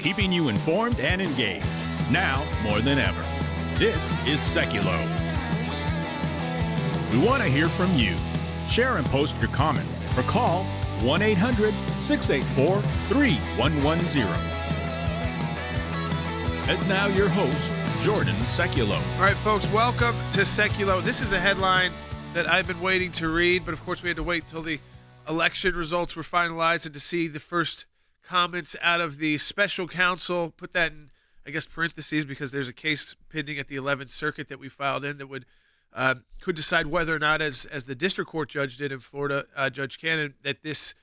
keeping you informed and engaged. Now more than ever. This is Sekulow. We want to hear from you. Share and post your comments or call 1-800-684-3110. And now your host, Jordan Sekulow. All right, folks, welcome to Sekulow. This is a headline that I've been waiting to read, but of course we had to wait until the election results were finalized and to see the first comments out of the special counsel. Put that in, I guess, parentheses, because there's a case pending at the 11th Circuit that we filed in that would could decide whether or not, as the district court judge did in Florida, Judge Cannon, that this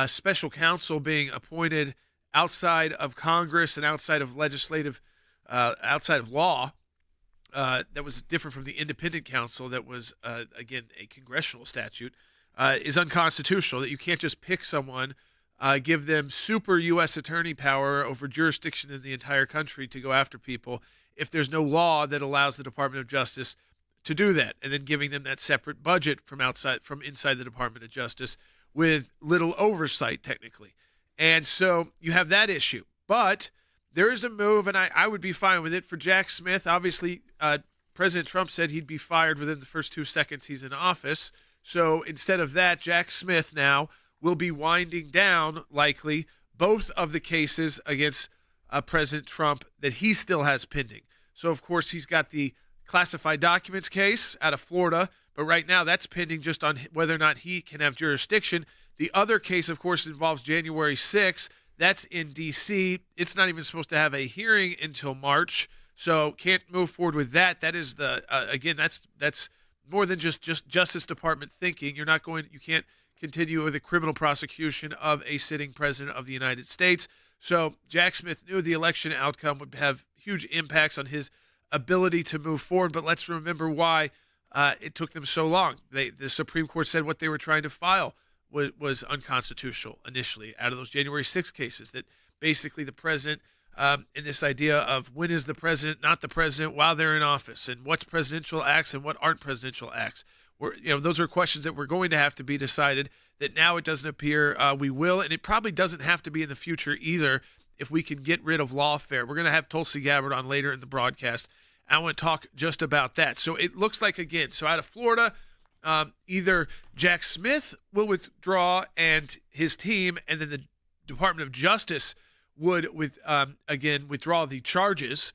special counsel being appointed outside of Congress and outside of legislative, outside of law, that was different from the independent counsel that was, again, a congressional statute, is unconstitutional, that you can't just pick someone, give them super U.S. attorney power over jurisdiction in the entire country to go after people if there's no law that allows the Department of Justice to do that, and then giving them that separate budget from inside the Department of Justice with little oversight, technically. And so you have that issue. But there is a move, and I would be fine with it, for Jack Smith. Obviously, President Trump said he'd be fired within the first 2 seconds he's in office. So instead of that, Jack Smith now will be winding down, likely, both of the cases against President Trump that he still has pending. So, of course, he's got the classified documents case out of Florida, but right now that's pending just on whether or not he can have jurisdiction. The other case, of course, involves January 6th. That's in D.C. It's not even supposed to have a hearing until March, so can't move forward with that. That is again, that's more than just Justice Department thinking. You can't continue with a criminal prosecution of a sitting president of the United States. So Jack Smith knew the election outcome would have huge impacts on his ability to move forward, but let's remember why it took them so long. The Supreme Court said what they were trying to file was unconstitutional initially out of those January 6 cases, that basically the president, in this idea of when is the president not the president while they're in office, and what's presidential acts and what aren't presidential acts. Those are questions that were going to have to be decided, that now it doesn't appear we will, and it probably doesn't have to be in the future either if we can get rid of lawfare. We're going to have Tulsi Gabbard on later in the broadcast. I want to talk just about that. So it looks like, again, so out of Florida, either Jack Smith will withdraw and his team, and then the Department of Justice would, withdraw the charges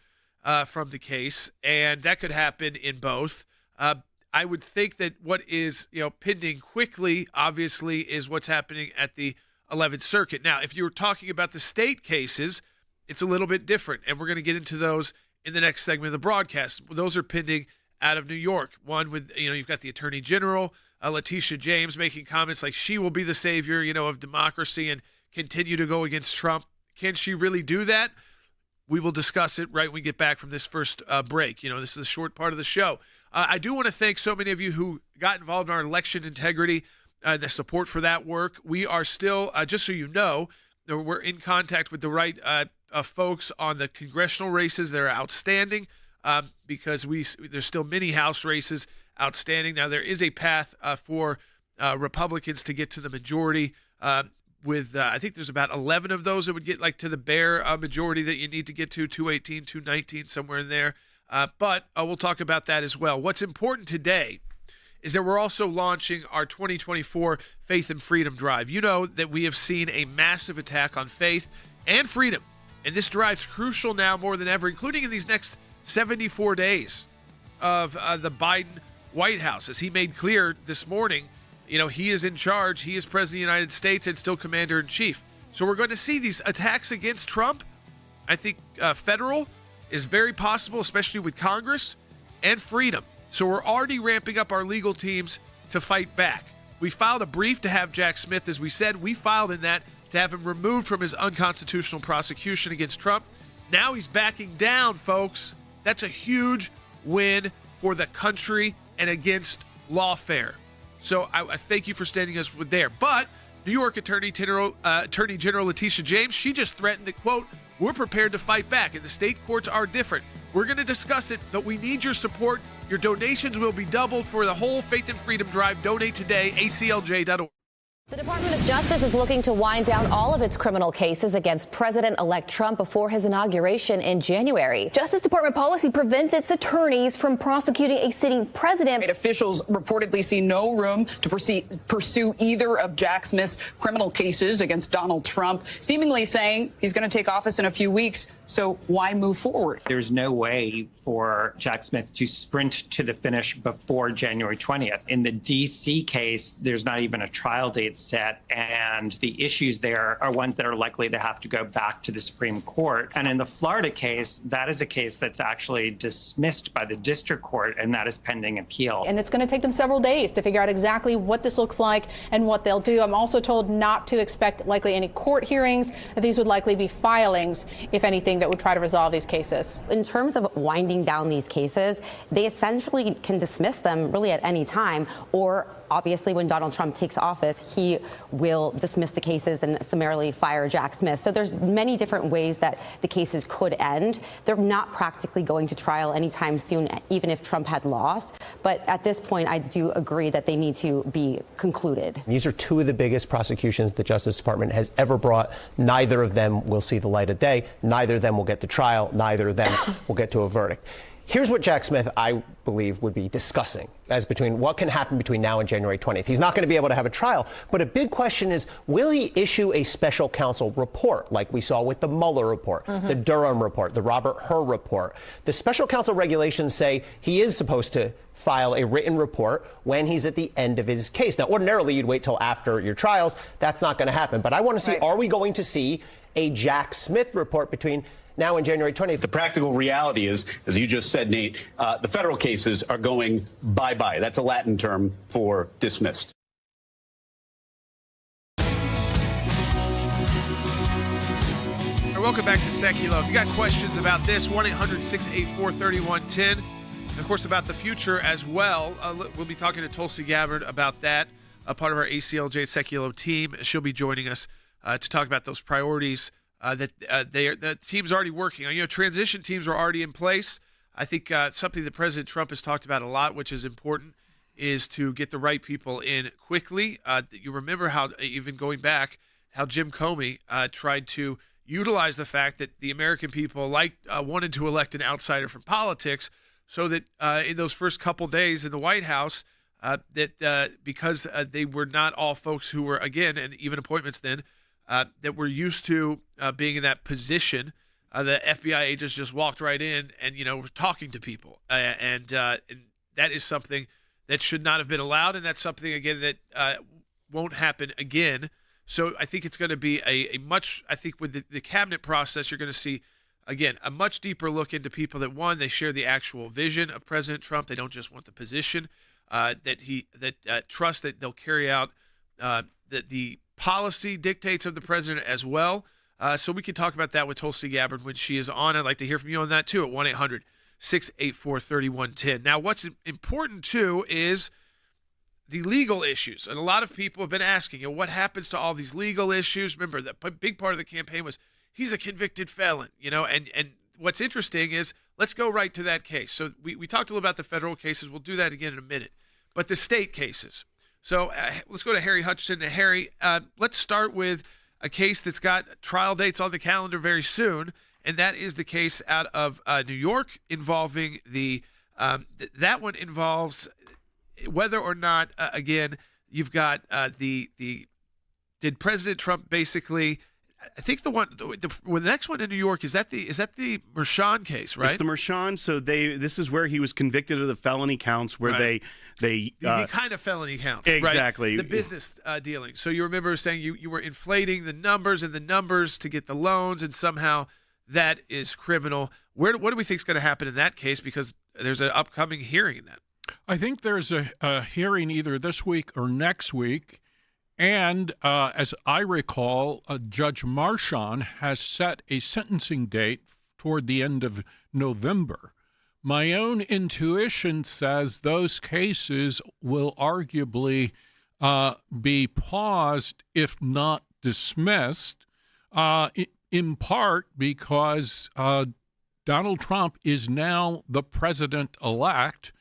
from the case, and that could happen in both. I would think that what is pending quickly, obviously, is what's happening at the 11th Circuit. Now, if you were talking about the state cases, it's a little bit different, and we're going to get into those in the next segment of the broadcast. Those are pending out of New York. One with, you've got the Attorney General, Letitia James, making comments like she will be the savior, of democracy and continue to go against Trump. Can she really do that? We will discuss it right when we get back from this first break. This is a short part of the show. I do want to thank so many of you who got involved in our election integrity, the support for that work. We are still, just so you know, we're in contact with the right folks on the congressional races that are outstanding, because there's still many House races outstanding. Now, there is a path for Republicans to get to the majority with I think there's about 11 of those that would get to the bare majority that you need to get to, 218, 219, somewhere in there. But we'll talk about that as well. What's important today is that we're also launching our 2024 Faith and Freedom Drive. You know that we have seen a massive attack on faith and freedom, and this drive's crucial now more than ever, including in these next 74 days of the Biden White House, as he made clear this morning. He is in charge. He is president of the United States and still commander-in-chief. So we're going to see these attacks against Trump. I think federal is very possible, especially with Congress, and freedom. So we're already ramping up our legal teams to fight back. We filed a brief to have Jack Smith, as we said. We filed in that to have him removed from his unconstitutional prosecution against Trump. Now he's backing down, folks. That's a huge win for the country and against lawfare. So I thank you for standing us with there. But New York Attorney General Letitia James, she just threatened that, quote, we're prepared to fight back, and the state courts are different. We're going to discuss it, but we need your support. Your donations will be doubled for the whole Faith and Freedom Drive. Donate today, aclj.org. The Department of Justice is looking to wind down all of its criminal cases against President-elect Trump before his inauguration in January. Justice Department policy prevents its attorneys from prosecuting a sitting president. Officials reportedly see no room to pursue either of Jack Smith's criminal cases against Donald Trump, seemingly saying he's going to take office in a few weeks. So why move forward? There's no way for Jack Smith to sprint to the finish before January 20th. In the D.C. case, there's not even a trial date set, and the issues there are ones that are likely to have to go back to the Supreme Court. And in the Florida case, that is a case that's actually dismissed by the district court, and that is pending appeal. And it's going to take them several days to figure out exactly what this looks like and what they'll do. I'm also told not to expect likely any court hearings, that these would likely be filings, if anything, that would try to resolve these cases. In terms of winding down these cases, they essentially can dismiss them really at any time, or obviously when Donald Trump takes office, he will dismiss the cases and summarily fire Jack Smith. So there's many different ways that the cases could end. They're not practically going to trial anytime soon, even if Trump had lost. But at this point, I do agree that they need to be concluded. These are two of the biggest prosecutions the Justice Department has ever brought. Neither of them will see the light of day. Neither of them will get to trial. Neither of them will get to a verdict. Here's what Jack Smith, I believe, would be discussing as between what can happen between now and January 20th. He's not going to be able to have a trial, but a big question is, will he issue a special counsel report like we saw with the Mueller report, the Durham report, the Robert Hur report? The special counsel regulations say he is supposed to file a written report when he's at the end of his case. Now, ordinarily, you'd wait till after your trials. That's not going to happen. But I want to see, are we going to see a Jack Smith report between now and January 20th? The practical reality is, as you just said, Nate, the federal cases are going bye-bye. That's a Latin term for dismissed. Welcome back to Sekulow. If you got questions about this, 1-800-684-3110. And, of course, about the future as well. We'll be talking to Tulsi Gabbard about that, part of our ACLJ Sekulow team. She'll be joining us to talk about those priorities that the team's already working on. Transition teams are already in place. I think something that President Trump has talked about a lot, which is important, is to get the right people in quickly. You remember how, even going back, how Jim Comey tried to utilize the fact that the American people wanted to elect an outsider from politics, so that in those first couple days in the White House, because they were not all folks who were, again, and even appointments then, that were used to being in that position, the FBI agents just walked right in and, were talking to people. And that is something that should not have been allowed, and that's something, again, that won't happen again. So I think it's going to be I think with the cabinet process, you're going to see, again, a much deeper look into people that, one, they share the actual vision of President Trump. They don't just want the position, trust that they'll carry out the policy dictates of the president as well. So we can talk about that with Tulsi Gabbard when she is on. I'd like to hear from you on that, too, at 1-800-684-3110. Now, what's important, too, is the legal issues. And a lot of people have been asking, what happens to all these legal issues? Remember, the big part of the campaign was he's a convicted felon, and what's interesting is, let's go right to that case. So we talked a little about the federal cases. We'll do that again in a minute. But the state cases. So let's go to Harry Hutchinson. And Harry, let's start with a case that's got trial dates on the calendar very soon, and that is the case out of New York involving that one involves whether or not, again, you've got did President Trump basically, I think the next one in New York, is that the Mershon case, right? It's the Mershon. So this is where he was convicted of the felony counts, where right. the kind of felony counts, exactly, right? The business dealing. So you remember saying you were inflating the numbers to get the loans, and somehow that is criminal. What do we think is going to happen in that case? Because there's an upcoming hearing in that. I think there's a hearing either this week or next week. And as I recall, Judge Marchand has set a sentencing date toward the end of November. My own intuition says those cases will arguably be paused, if not dismissed, in part because Donald Trump is now the president-elect,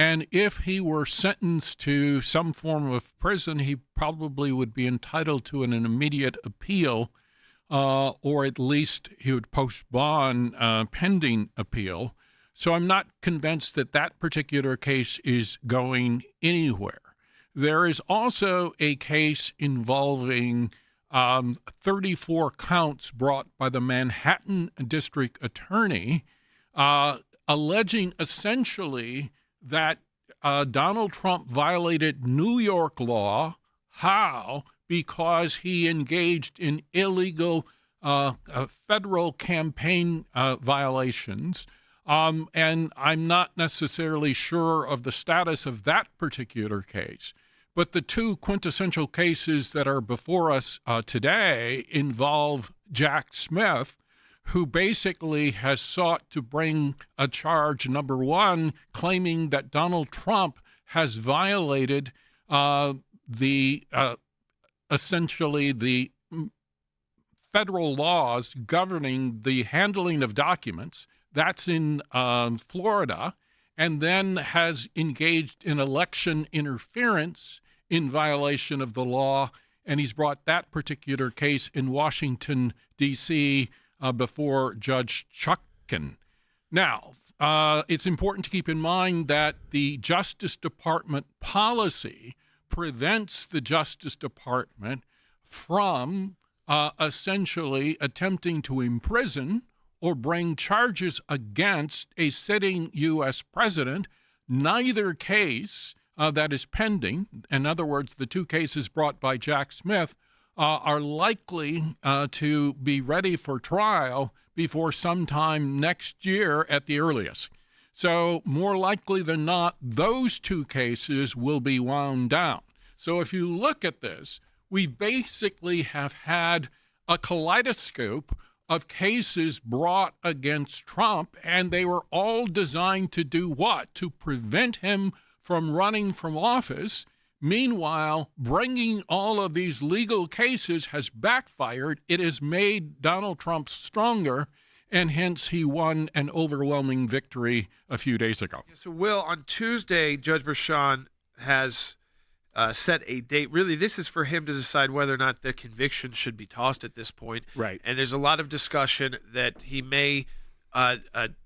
And if he were sentenced to some form of prison, he probably would be entitled to an immediate appeal, or at least he would post bond pending appeal. So I'm not convinced that that particular case is going anywhere. There is also a case involving 34 counts brought by the Manhattan District Attorney, alleging essentially that Donald Trump violated New York law. How? Because he engaged in illegal federal campaign violations. And I'm not necessarily sure of the status of that particular case. But the two quintessential cases that are before us today involve Jack Smith, who basically has sought to bring a charge, number one, claiming that Donald Trump has violated essentially the federal laws governing the handling of documents. That's in Florida, and then has engaged in election interference in violation of the law, and he's brought that particular case in Washington, D.C., before Judge Chutkan. Now, it's important to keep in mind that the Justice Department policy prevents the Justice Department from essentially attempting to imprison or bring charges against a sitting U.S. president. Neither case that is pending, in other words, the two cases brought by Jack Smith, are likely to be ready for trial before sometime next year at the earliest. So more likely than not, those two cases will be wound down. So if you look at this, we basically have had a kaleidoscope of cases brought against Trump, and they were all designed to do what? To prevent him from running from office. Meanwhile, bringing all of these legal cases has backfired. It has made Donald Trump stronger, and hence he won an overwhelming victory a few days ago. So, Will, on Tuesday, Judge Merchan has set a date. Really, this is for him to decide whether or not the conviction should be tossed at this point. Right. And there's a lot of discussion that he may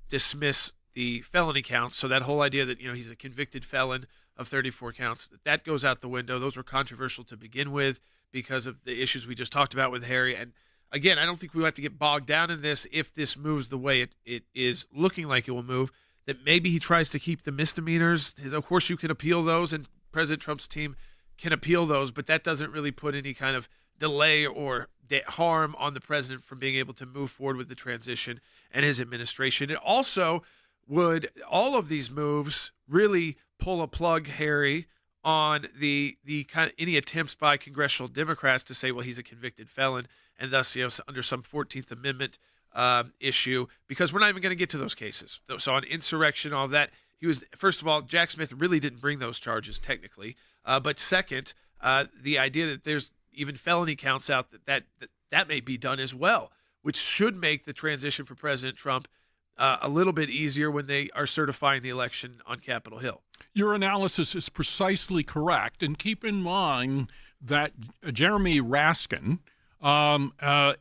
dismiss the felony counts. So that whole idea that, he's a convicted felon of 34 counts, that goes out the window. Those were controversial to begin with because of the issues we just talked about with Harry. And again, I don't think we have to get bogged down in this. If this moves the way it is looking like it will move, that maybe he tries to keep the misdemeanors. Of course, you can appeal those, and President Trump's team can appeal those, but that doesn't really put any kind of delay or harm on the president from being able to move forward with the transition and his administration. It also would, all of these moves really pull a plug, Harry, on the kind of any attempts by congressional Democrats to say, well, he's a convicted felon, and thus, under some 14th Amendment issue, because we're not even going to get to those cases. So on insurrection, all of that, he was, first of all, Jack Smith really didn't bring those charges technically, but second, the idea that there's even felony counts out that may be done as well, which should make the transition for President Trump a little bit easier when they are certifying the election on Capitol Hill. Your analysis is precisely correct. And keep in mind that Jeremy Raskin, a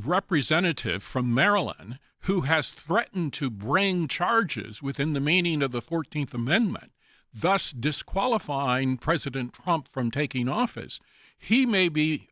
representative from Maryland who has threatened to bring charges within the meaning of the 14th Amendment, thus disqualifying President Trump from taking office, he may be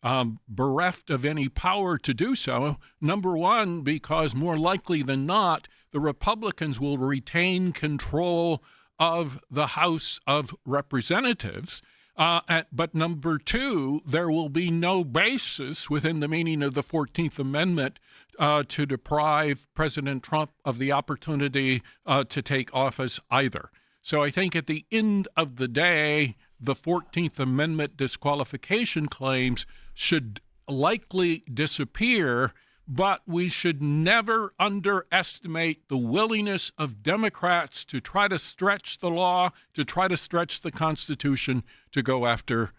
bereft of any power to do so, number one, because more likely than not, the Republicans will retain control of the House of Representatives. But number two, there will be no basis within the meaning of the 14th Amendment to deprive President Trump of the opportunity to take office either. So I think at the end of the day, the 14th Amendment disqualification claims should likely disappear, but we should never underestimate the willingness of Democrats to try to stretch the law, to try to stretch the Constitution, to go after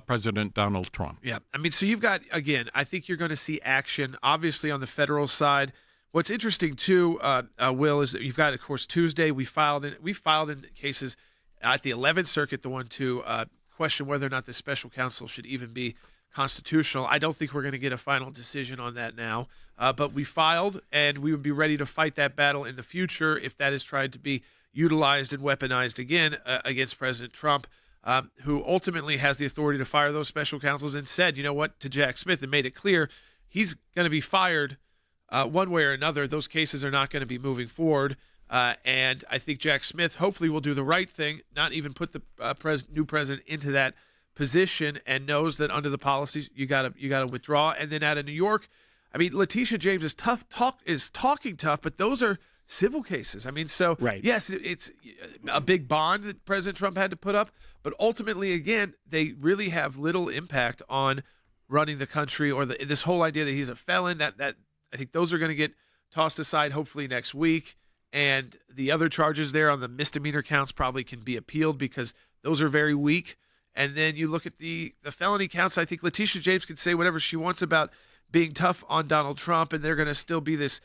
President Donald Trump. Yeah. I mean, so you've got, again, I think you're going to see action, obviously, on the federal side What's interesting too, Will, is that you've got, of course, Tuesday we filed in cases at the 11th Circuit, the one to question whether or not the special counsel should even be constitutional. I don't think we're going to get a final decision on that now, but we filed, and we would be ready to fight that battle in the future if that is tried to be utilized and weaponized again against President Trump, who ultimately has the authority to fire those special counsels, and said, you know what, to Jack Smith, and made it clear he's going to be fired one way or another. Those cases are not going to be moving forward. And I think Jack Smith hopefully will do the right thing, not even put the new president into that position, and knows that under the policies you got to withdraw. And then out of New York, I mean, Letitia James is talking tough, but those are civil cases. I mean, so right. Yes, it's a big bond that President Trump had to put up, but ultimately, again, they really have little impact on running the country or this whole idea that he's a felon. That I think those are going to get tossed aside hopefully next week. And the other charges there on the misdemeanor counts probably can be appealed because those are very weak. And then you look at the felony counts. I think Letitia James can say whatever she wants about being tough on Donald Trump, and they're going to still be this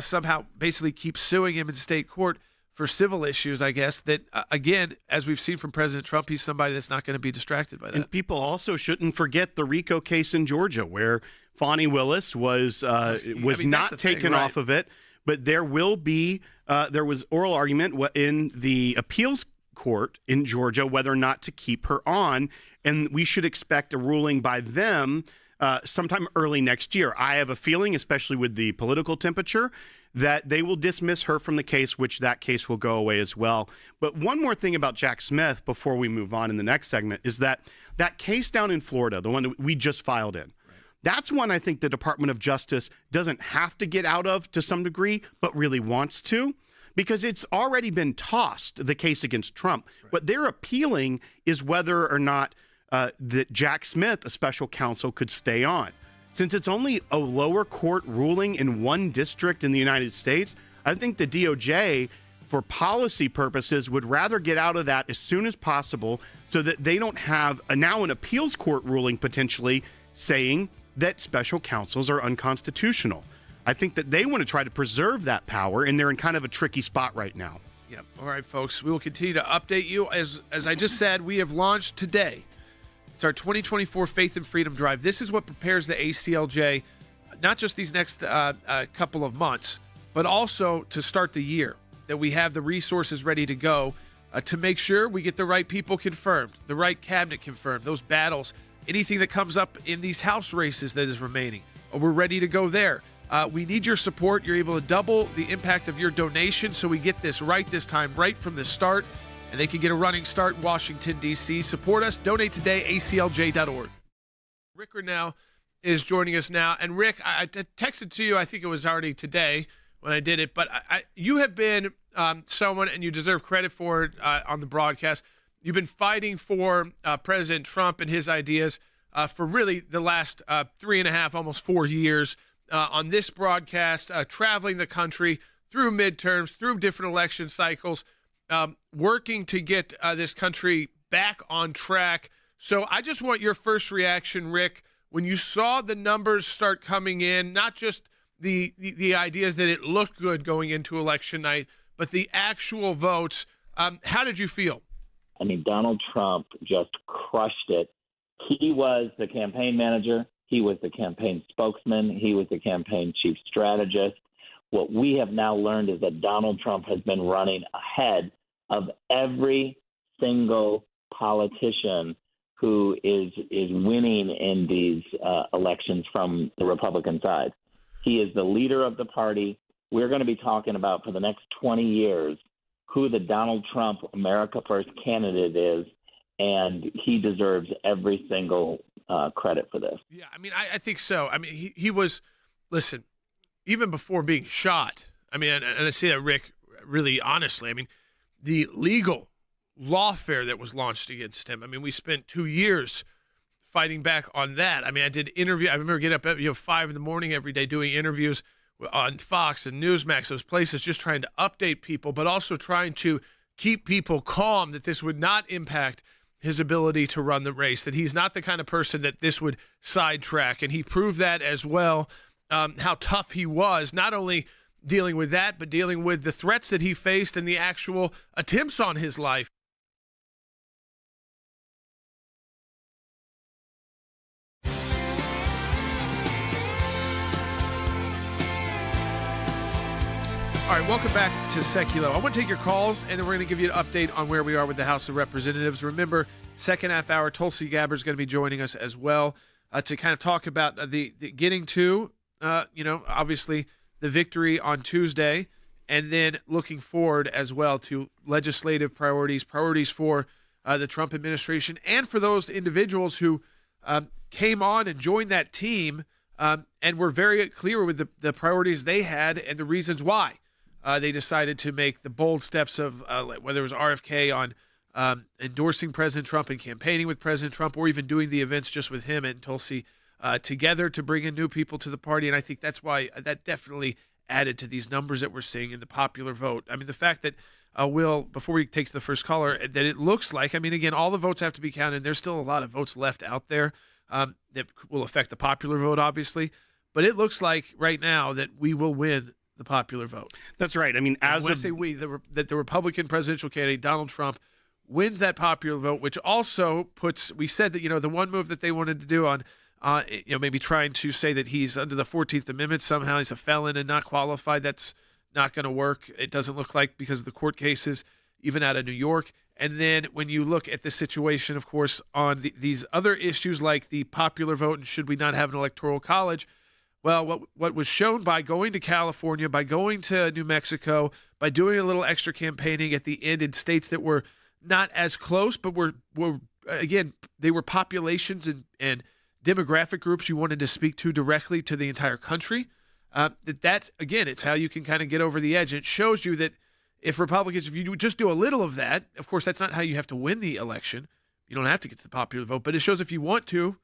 somehow basically keep suing him in state court for civil issues, I guess, that, again, as we've seen from President Trump, he's somebody that's not going to be distracted by that. And people also shouldn't forget the RICO case in Georgia, where Fani Willis was not taken off of it. But there will be there was oral argument in the appeals court in Georgia whether or not to keep her on, and we should expect a ruling by them sometime early next year. I have a feeling, especially with the political temperature, that they will dismiss her from the case, which that case will go away as well. But one more thing about Jack Smith before we move on in the next segment is that case down in Florida, the one that we just filed in, that's one I think the Department of Justice doesn't have to get out of to some degree, but really wants to, because it's already been tossed, the case against Trump. Right. What they're appealing is whether or not that Jack Smith, a special counsel, could stay on. Since it's only a lower court ruling in one district in the United States, I think the DOJ, for policy purposes, would rather get out of that as soon as possible so that they don't have now an appeals court ruling potentially saying that special counsels are unconstitutional. I think that they want to try to preserve that power, and they're in kind of a tricky spot right now. Yeah. All right, folks. We will continue to update you. As I just said, we have launched today. It's our 2024 Faith and Freedom Drive. This is what prepares the ACLJ, not just these next couple of months, but also to start the year, that we have the resources ready to go to make sure we get the right people confirmed, the right cabinet confirmed, those battles, anything that comes up in these House races that is remaining. We're ready to go there. We need your support. You're able to double the impact of your donation so we get this right this time, right from the start, and they can get a running start in Washington, D.C. Support us. Donate today, aclj.org. Rick now is joining us now. And Rick, I texted to you, I think it was already today when I did it, but you have been someone, and you deserve credit for it on the broadcast. You've been fighting for President Trump and his ideas for really the last 3.5, almost 4 years on this broadcast, traveling the country through midterms, through different election cycles, working to get this country back on track. So I just want your first reaction, Rick, when you saw the numbers start coming in, not just the ideas that it looked good going into election night, but the actual votes. How did you feel? I mean, Donald Trump just crushed it. He was the campaign manager. He was the campaign spokesman. He was the campaign chief strategist. What we have now learned is that Donald Trump has been running ahead of every single politician who is winning in these elections from the Republican side. He is the leader of the party. We're going to be talking about for the next 20 years who the Donald Trump America First candidate is, and he deserves every single credit for this. Yeah, I mean, I think so. I mean, he was, listen, even before being shot, I mean, and I say that, Rick, really honestly, I mean, the legal lawfare that was launched against him, I mean, we spent 2 years fighting back on that. I mean, I did interview. I remember getting up at 5 in the morning every day doing interviews on Fox and Newsmax, those places, just trying to update people, but also trying to keep people calm that this would not impact his ability to run the race, that he's not the kind of person that this would sidetrack. And he proved that as well. how tough he was, not only dealing with that, but dealing with the threats that he faced and the actual attempts on his life. All right, welcome back to Sekulow. I want to take your calls, and then we're going to give you an update on where we are with the House of Representatives. Remember, second half hour, Tulsi Gabbard is going to be joining us as well to kind of talk about the getting to, obviously the victory on Tuesday, and then looking forward as well to legislative priorities for the Trump administration, and for those individuals who came on and joined that team and were very clear with the priorities they had and the reasons why. They decided to make the bold steps of whether it was RFK on endorsing President Trump and campaigning with President Trump, or even doing the events just with him and Tulsi together to bring in new people to the party. And I think that's why that definitely added to these numbers that we're seeing in the popular vote. I mean, the fact that, Will, before we take to the first caller, that it looks like, I mean, again, all the votes have to be counted. There's still a lot of votes left out there that will affect the popular vote, obviously. But it looks like right now that we will win the popular vote. That's right. I mean, as when I say we, that the Republican presidential candidate, Donald Trump, wins that popular vote, which also puts, we said that, the one move that they wanted to do on, maybe trying to say that he's under the 14th Amendment, somehow he's a felon and not qualified. That's not going to work. It doesn't look like, because of the court cases, even out of New York. And then when you look at the situation, of course, on these other issues like the popular vote and should we not have an electoral college, well, what was shown by going to California, by going to New Mexico, by doing a little extra campaigning at the end in states that were not as close, but were again, they were populations and demographic groups you wanted to speak to directly to the entire country. That's, again, it's how you can kind of get over the edge. It shows you that if Republicans, if you just do a little of that, of course, that's not how you have to win the election. You don't have to get to the popular vote, but it shows if you want to,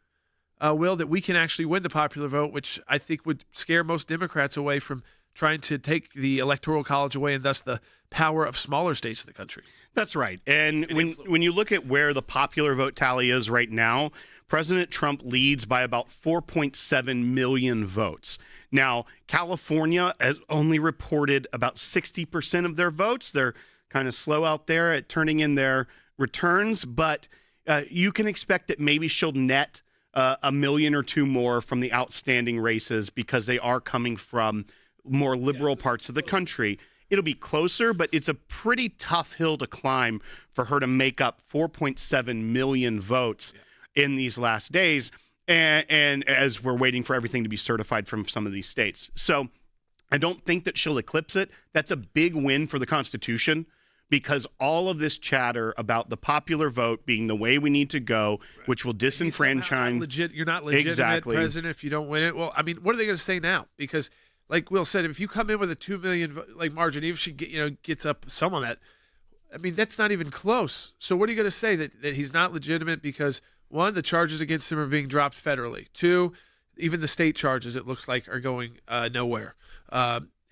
Will, that we can actually win the popular vote, which I think would scare most Democrats away from trying to take the Electoral College away and thus the power of smaller states in the country. That's right. And when you look at where the popular vote tally is right now, President Trump leads by about 4.7 million votes. Now, California has only reported about 60% of their votes. They're kind of slow out there at turning in their returns, but you can expect that maybe she'll net a million or two more from the outstanding races because they are coming from more liberal parts of the country. It'll be closer, but it's a pretty tough hill to climb for her to make up 4.7 million votes in these last days, and as we're waiting for everything to be certified from some of these states. So I don't think that she'll eclipse it. That's a big win for the Constitution, because all of this chatter about the popular vote being the way we need to go, which will disenfranchise. You're not legitimate exactly. president if you don't win it. Well, I mean, what are they going to say now? Because, like Will said, if you come in with a 2 million margin, even if she gets up some on that, I mean, that's not even close. So what are you going to say, that he's not legitimate because, one, the charges against him are being dropped federally. Two, even the state charges, it looks like, are going nowhere.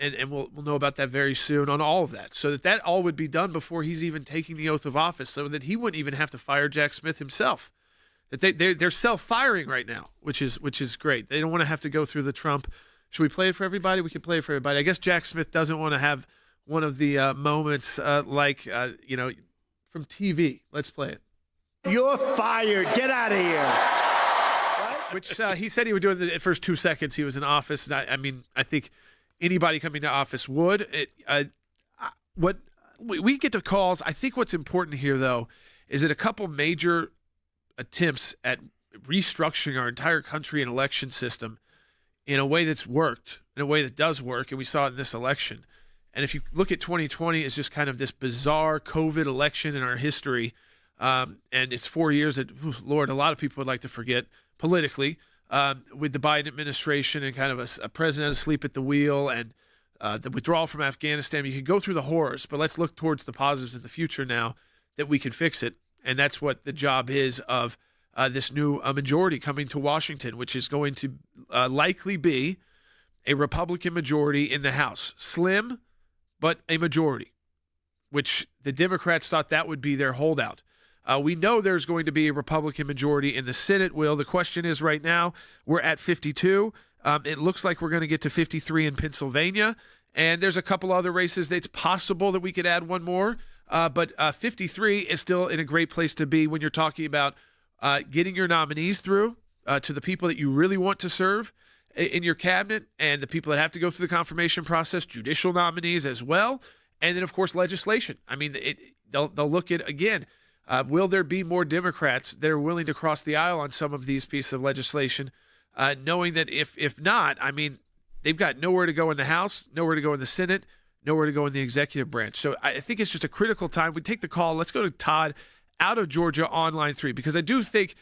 And we'll know about that very soon on all of that. So that all would be done before he's even taking the oath of office, so that he wouldn't even have to fire Jack Smith himself. That they're self-firing right now, which is great. They don't want to have to go through the Trump. Should we play it for everybody? We can play it for everybody. I guess Jack Smith doesn't want to have one of the moments from TV. Let's play it. You're fired. Get out of here. Which he said he would do in the first 2 seconds he was in office. And I think anybody coming to office would. What we get to calls. I think what's important here, though, is that a couple major attempts at restructuring our entire country and election system in a way that's worked, in a way that does work, and we saw it in this election. And if you look at 2020, it's just kind of this bizarre COVID election in our history, and it's 4 years that, Lord, a lot of people would like to forget politically, with the Biden administration and kind of a president asleep at the wheel and the withdrawal from Afghanistan. You could go through the horrors, but let's look towards the positives in the future now that we can fix it. And that's what the job is of this new majority coming to Washington, which is going to likely be a Republican majority in the House. Slim, but a majority, which the Democrats thought that would be their holdout. We know there's going to be a Republican majority in the Senate, Will. The question is right now, we're at 52. It looks like we're going to get to 53 in Pennsylvania, and there's a couple other races that it's possible that we could add one more. But 53 is still in a great place to be when you're talking about getting your nominees through to the people that you really want to serve in your cabinet, and the people that have to go through the confirmation process, judicial nominees as well, and then, of course, legislation. I mean, they'll look at, again, will there be more Democrats that are willing to cross the aisle on some of these pieces of legislation, knowing that if not, I mean, they've got nowhere to go in the House, nowhere to go in the Senate, nowhere to go in the executive branch. So I think it's just a critical time. We take the call. Let's go to Todd out of Georgia on line 3, because I do think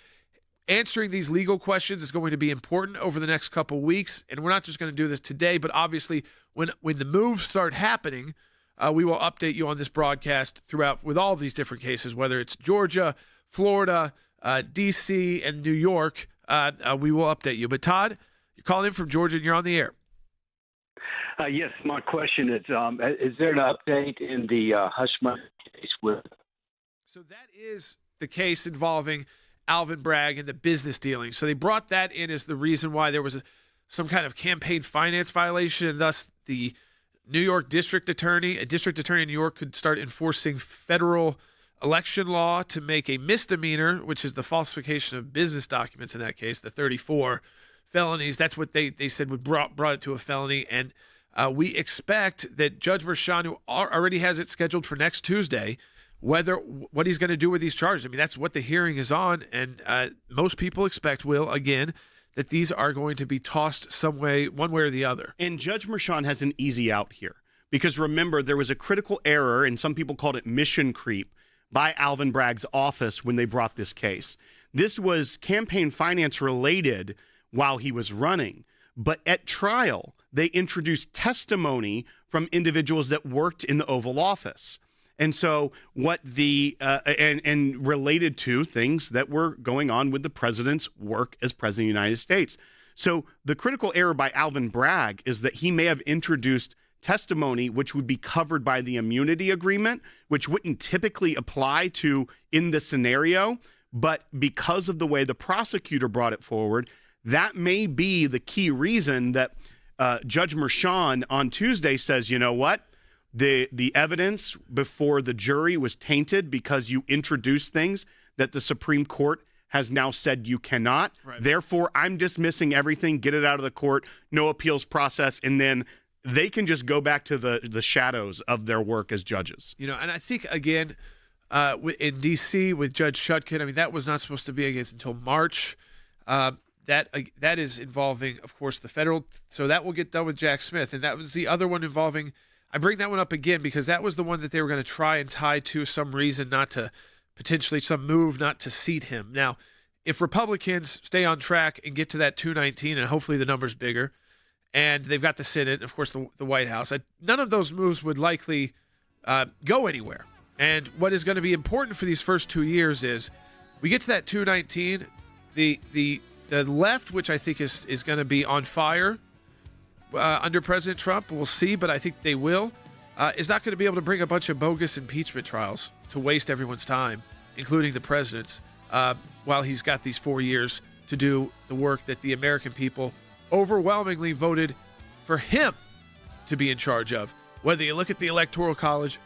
answering these legal questions is going to be important over the next couple weeks. And we're not just going to do this today, but obviously when the moves start happening, we will update you on this broadcast throughout with all of these different cases, whether it's Georgia, Florida, D.C., and New York. We will update you. But Todd, you're calling in from Georgia and you're on the air. Yes, my question is there an update in the hush money case with? So that is the case involving Alvin Bragg and the business dealing. So they brought that in as the reason why there was some kind of campaign finance violation, and thus the New York district attorney in New York could start enforcing federal election law to make a misdemeanor, which is the falsification of business documents in that case, the 34 felonies. That's what they said would brought it to a felony. And we expect that Judge Merchan, who already has it scheduled for next Tuesday, what he's going to do with these charges. I mean, that's what the hearing is on, and most people expect, again, that these are going to be tossed some way, one way or the other. And Judge Merchan has an easy out here, because remember, there was a critical error, and some people called it mission creep, by Alvin Bragg's office when they brought this case. This was campaign finance related while he was running, but at trial, they introduced testimony from individuals that worked in the Oval Office. And so what and related to things that were going on with the president's work as president of the United States. So the critical error by Alvin Bragg is that he may have introduced testimony which would be covered by the immunity agreement, which wouldn't typically apply to in this scenario. But because of the way the prosecutor brought it forward, that may be the key reason that Judge Merchan on Tuesday says, you know what? The evidence before the jury was tainted because you introduced things that the Supreme Court has now said you cannot. Right. Therefore, I'm dismissing everything, get it out of the court, no appeals process, and then they can just go back to the shadows of their work as judges. You know, and I think, again, in D.C. with Judge Shutkin, I mean, that was not supposed to be against until March. That is involving, of course, the federal. So that will get done with Jack Smith. And that was the other one involving. I bring that one up again because that was the one that they were going to try and tie to some reason not to potentially some move not to seat him. Now, if Republicans stay on track and get to that 219, and hopefully the number's bigger, and they've got the Senate, and of course the White House, none of those moves would likely go anywhere. And what is going to be important for these first 2 years is we get to that 219, the left, which I think is going to be on fire under President Trump, we'll see, but I think they will, is not going to be able to bring a bunch of bogus impeachment trials to waste everyone's time, including the president's, while he's got these 4 years to do the work that the American people overwhelmingly voted for him to be in charge of, whether you look at the Electoral College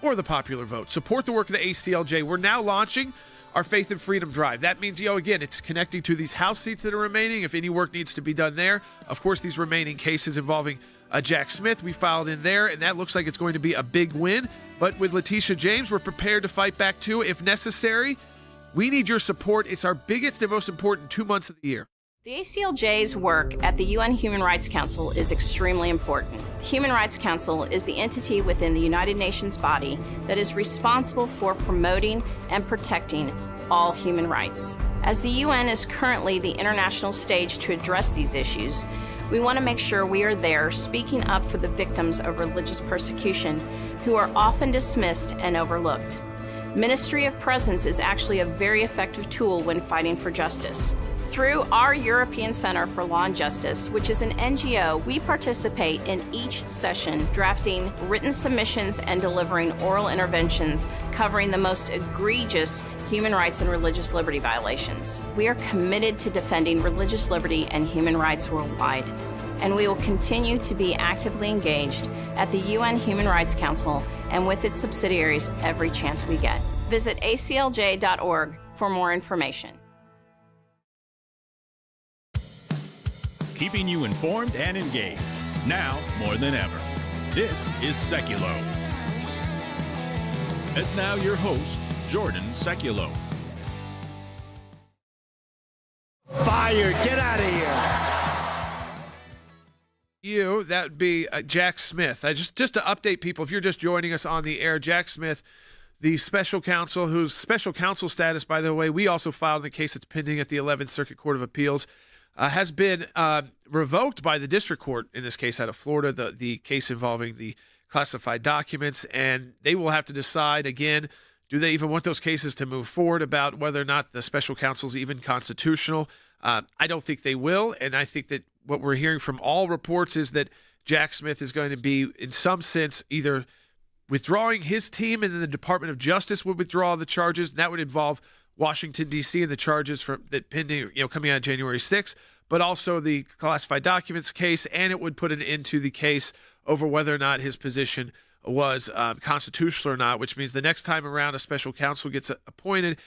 or the popular vote. Support the work of the ACLJ. We're now launching our Faith and Freedom Drive. That means, again, it's connecting to these House seats that are remaining, if any work needs to be done there. Of course, these remaining cases involving Jack Smith, we filed in there, and that looks like it's going to be a big win. But with Letitia James, we're prepared to fight back too, if necessary. We need your support. It's our biggest and most important 2 months of the year. The ACLJ's work at the UN Human Rights Council is extremely important. The Human Rights Council is the entity within the United Nations body that is responsible for promoting and protecting all human rights. As the UN is currently the international stage to address these issues, we want to make sure we are there speaking up for the victims of religious persecution who are often dismissed and overlooked. Ministry of Presence is actually a very effective tool when fighting for justice. Through our European Center for Law and Justice, which is an NGO, we participate in each session, drafting written submissions and delivering oral interventions covering the most egregious human rights and religious liberty violations. We are committed to defending religious liberty and human rights worldwide, and we will continue to be actively engaged at the UN Human Rights Council and with its subsidiaries every chance we get. Visit aclj.org for more information. Keeping you informed and engaged, now more than ever. This is Sekulow. And now your host, Jordan Sekulow. Fired. Get out of here. That would be Jack Smith. Just to update people, if you're just joining us on the air, Jack Smith, the special counsel, whose special counsel status, by the way, we also filed in the case that's pending at the 11th Circuit Court of Appeals, has been revoked by the district court, in this case out of Florida, the case involving the classified documents, and they will have to decide again, do they even want those cases to move forward about whether or not the special counsel is even constitutional? I don't think they will, and I think that what we're hearing from all reports is that Jack Smith is going to be, in some sense, either withdrawing his team and then the Department of Justice would withdraw the charges, and that would involve Washington, D.C. and the charges from that pending, coming out January 6th, but also the classified documents case, and it would put an end to the case over whether or not his position was constitutional or not, which means the next time around a special counsel gets appointed,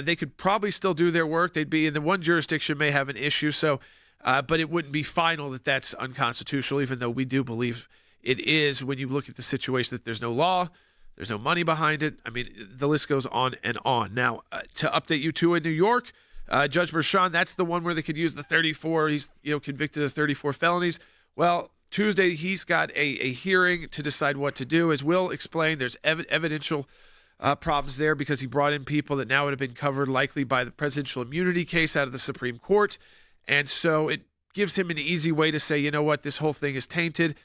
they could probably still do their work. They'd be in the one jurisdiction may have an issue, so but it wouldn't be final that that's unconstitutional, even though we do believe it is when you look at the situation that there's no law, there's no money behind it. I mean, the list goes on and on. Now, to update you too, in New York, Judge Merchan, that's the one where they could use the 34. He's convicted of 34 felonies. Well, Tuesday he's got a hearing to decide what to do. As Will explained, there's evidential problems there because he brought in people that now would have been covered likely by the presidential immunity case out of the Supreme Court. And so it gives him an easy way to say, you know what, this whole thing is tainted.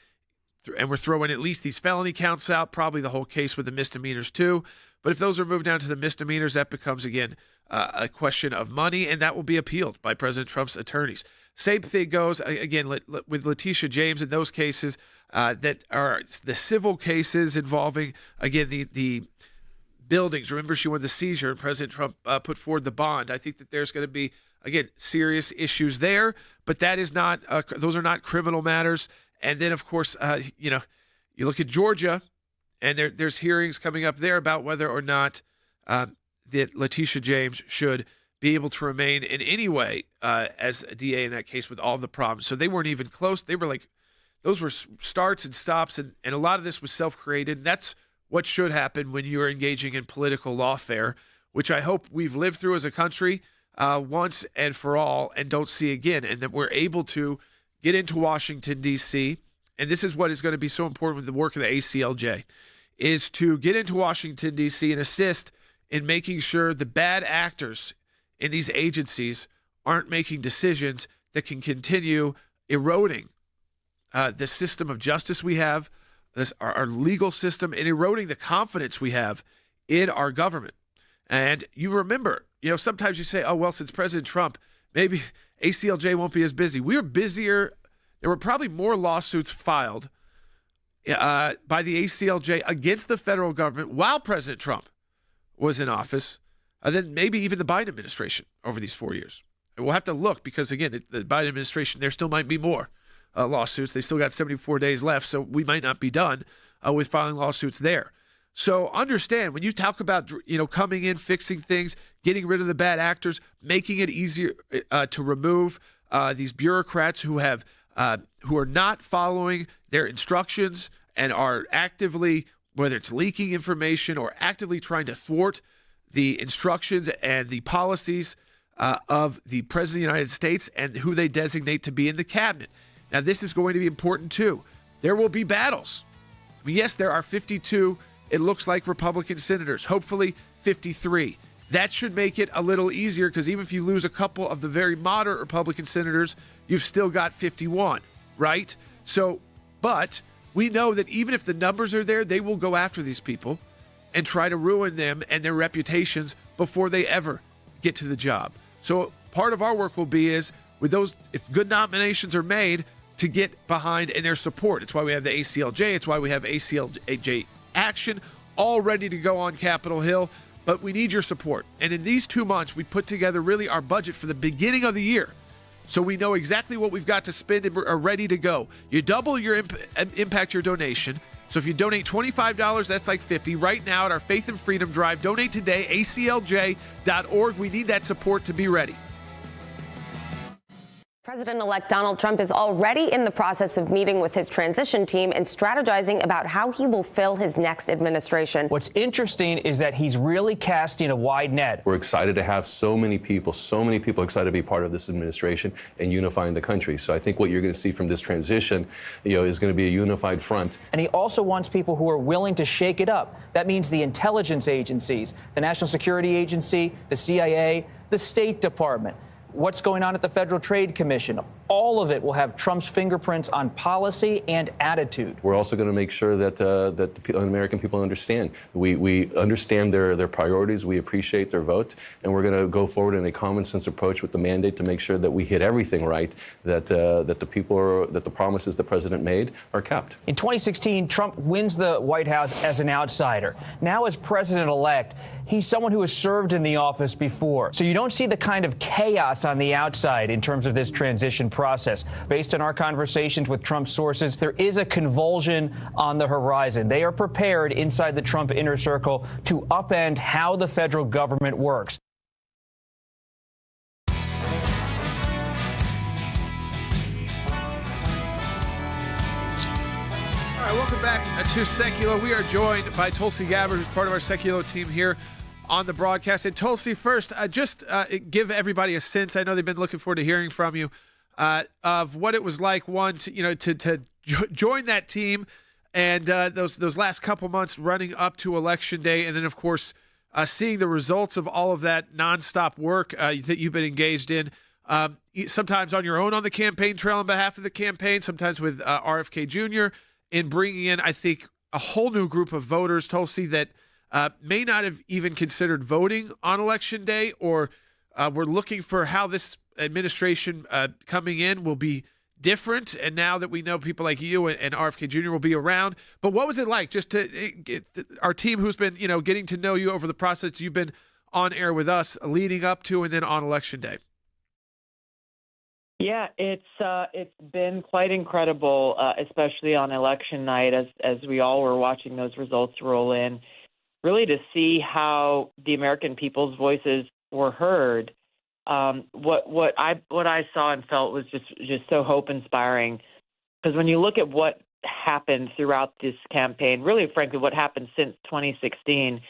And we're throwing at least these felony counts out, probably the whole case with the misdemeanors too. But if those are moved down to the misdemeanors, that becomes, again, a question of money, and that will be appealed by President Trump's attorneys. Same thing goes, again, with Letitia James in those cases that are the civil cases involving, again, the buildings. Remember, she won the seizure, and President Trump put forward the bond. I think that there's going to be, again, serious issues there, but that is not; those are not criminal matters. And then, of course, you look at Georgia, and there's hearings coming up there about whether or not that Letitia James should be able to remain in any way as a DA in that case with all the problems. So they weren't even close. They were like, those were starts and stops, and a lot of this was self-created. And that's what should happen when you're engaging in political lawfare, which I hope we've lived through as a country once and for all and don't see again, and that we're able to get into Washington, D.C., and this is what is going to be so important with the work of the ACLJ, is to get into Washington, D.C. and assist in making sure the bad actors in these agencies aren't making decisions that can continue eroding the system of justice we have, our legal system, and eroding the confidence we have in our government. And you remember, sometimes you say, oh, well, since President Trump, maybe ACLJ won't be as busy. We were busier. There were probably more lawsuits filed by the ACLJ against the federal government while President Trump was in office than maybe even the Biden administration over these 4 years. And we'll have to look because, again, the Biden administration, there still might be more lawsuits. They've still got 74 days left, so we might not be done with filing lawsuits there. So understand, when you talk about, coming in, fixing things, getting rid of the bad actors, making it easier to remove these bureaucrats who are not following their instructions and are actively, whether it's leaking information or actively trying to thwart the instructions and the policies of the President of the United States and who they designate to be in the cabinet. Now, this is going to be important, too. There will be battles. I mean, yes, there are 52, it looks like, Republican senators, hopefully 53. That should make it a little easier because even if you lose a couple of the very moderate Republican senators, you've still got 51, right? So, but we know that even if the numbers are there, they will go after these people and try to ruin them and their reputations before they ever get to the job. So part of our work will be is with those, if good nominations are made, to get behind in their support. It's why we have the ACLJ. It's why we have ACLJ action all ready to go on Capitol Hill. But we need your support. And in these 2 months, we put together really our budget for the beginning of the year. So we know exactly what we've got to spend and are ready to go. You double your impact your donation. So if you donate $25, that's like $50. Right now at our Faith and Freedom Drive, donate today, aclj.org. We need that support to be ready. President-elect Donald Trump is already in the process of meeting with his transition team and strategizing about how he will fill his next administration. What's interesting is that he's really casting a wide net. We're excited to have so many people excited to be part of this administration and unifying the country. So I think what you're going to see from this transition, is going to be a unified front. And he also wants people who are willing to shake it up. That means the intelligence agencies, the National Security Agency, the CIA, the State Department. What's going on at the Federal Trade Commission. All of it will have Trump's fingerprints on policy and attitude. We're also going to make sure that the American people understand. We understand their priorities. We appreciate their vote. And we're going to go forward in a common sense approach with the mandate to make sure that we hit everything right, that the promises the president made are kept. In 2016, Trump wins the White House as an outsider. Now as president-elect, he's someone who has served in the office before. So you don't see the kind of chaos on the outside in terms of this transition process. Based on our conversations with Trump's sources, there is a convulsion on the horizon. They are prepared inside the Trump inner circle to upend how the federal government works. All right, welcome back to Sekulow. We are joined by Tulsi Gabbard, who's part of our Sekulow team here on the broadcast. And Tulsi, first, just give everybody a sense. I know they've been looking forward to hearing from you of what it was like, one, to join that team and those last couple months running up to Election Day, and then, of course, seeing the results of all of that nonstop work that you've been engaged in, sometimes on your own on the campaign trail on behalf of the campaign, sometimes with RFK Jr., in bringing in, I think, a whole new group of voters, Tulsi, that may not have even considered voting on Election Day, or were looking for how this administration coming in will be different. And now that we know people like you and RFK Jr. will be around, but what was it like just to get our team who's been, getting to know you over the process you've been on air with us leading up to and then on Election Day? Yeah, it's been quite incredible, especially on election night as we all were watching those results roll in, really to see how the American people's voices were heard. What I saw and felt was just so hope inspiring, because when you look at what happened throughout this campaign, really frankly what happened since 2016,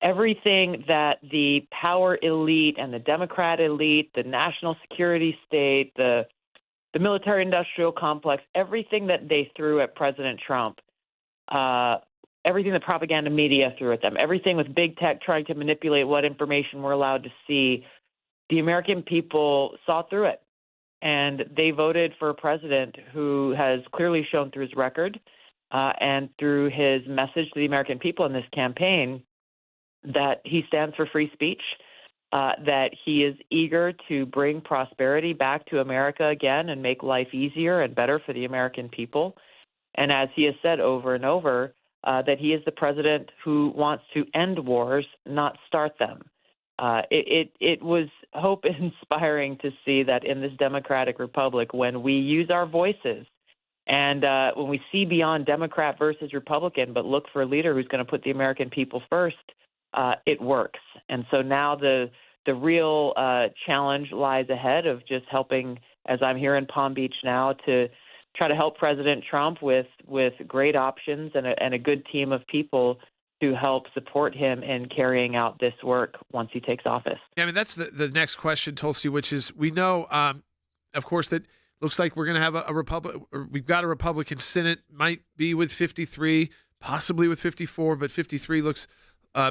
everything that the power elite and the Democrat elite, the national security state, the military-industrial complex, everything that they threw at President Trump, everything the propaganda media threw at them, everything with big tech trying to manipulate what information we're allowed to see, the American people saw through it. And they voted for a president who has clearly shown through his record and through his message to the American people in this campaign that he stands for free speech, that he is eager to bring prosperity back to America again and make life easier and better for the American people. And as he has said over and over, that he is the president who wants to end wars, not start them. It was hope-inspiring to see that in this democratic republic, when we use our voices and when we see beyond Democrat versus Republican, but look for a leader who's going to put the American people first, it works. And so now the real challenge lies ahead of just helping, as I'm here in Palm Beach now, to try to help President Trump with great options and a good team of people to help support him in carrying out this work once he takes office. Yeah, I mean, that's the next question, Tulsi, which is, we know, of course, that looks like we're going to have we've got a Republican Senate, might be with 53, possibly with 54, but 53 looks